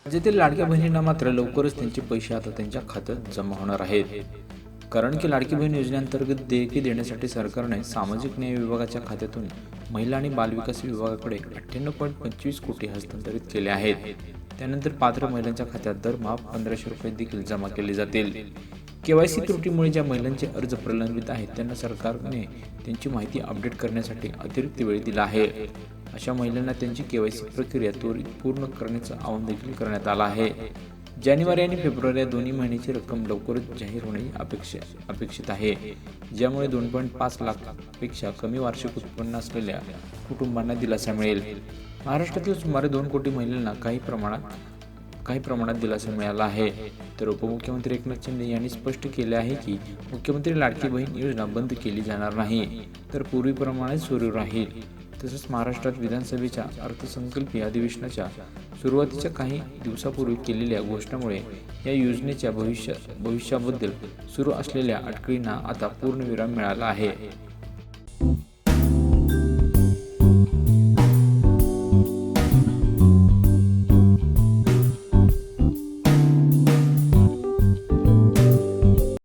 राज्यातील लाडक्या बहिणींना मात्र लवकरच त्यांचे पैसे आता त्यांच्या खात्यात जमा होणार आहेत. कारण की लाडकी बहीण योजनेअंतर्गत देयके देण्यासाठी सरकारने सामाजिक न्याय विभागाच्या खात्यातून महिला आणि बालविकास विभागाकडे 98.25 कोटी हस्तांतरित केले आहेत. त्यानंतर पात्र महिलांच्या खात्यात दरमहा 1500 रुपये देखील जमा केले जातील. केवायसी त्रुटीमुळे ज्या महिलांचे अर्ज प्रलंबित आहेत त्यांना सरकारने त्यांची माहिती अपडेट करण्यासाठी अतिरिक्त वेळ दिला आहे. अशा महिलांना त्यांची केवायसी प्रक्रिया त्वरित पूर्ण करण्याचं आवाहन देखील करण्यात आलं आहे. जानेवारी आणि फेब्रुवारी या दोन्ही महिन्याची रक्कम लवकरच जाहीर होणे अपेक्षित आहे, ज्यामुळे 2.5 लाखापेक्षा कमी वार्षिक उत्पन्न असलेल्या कुटुंबांना दिलासा मिळेल. महाराष्ट्रातील सुमारे 2 कोटी महिलांना काही प्रमाणात दिलासा मिळाला आहे. तर उपमुख्यमंत्री एकनाथ शिंदे यांनी स्पष्ट केले आहे की मुख्यमंत्री लाडकी बहीण योजना बंद केली जाणार नाही, तर पूर्वीप्रमाणेच सुरू राहील. तसंच महाराष्ट्रात विधानसभेच्या अर्थसंकल्पीय अधिवेशनाच्या सुरुवातीच्या काही दिवसापूर्वी केलेल्या घोषणामुळे या योजनेच्या भविष्याबद्दल सुरू असलेल्या अटकळींना आता पूर्णविराम मिळाला आहे.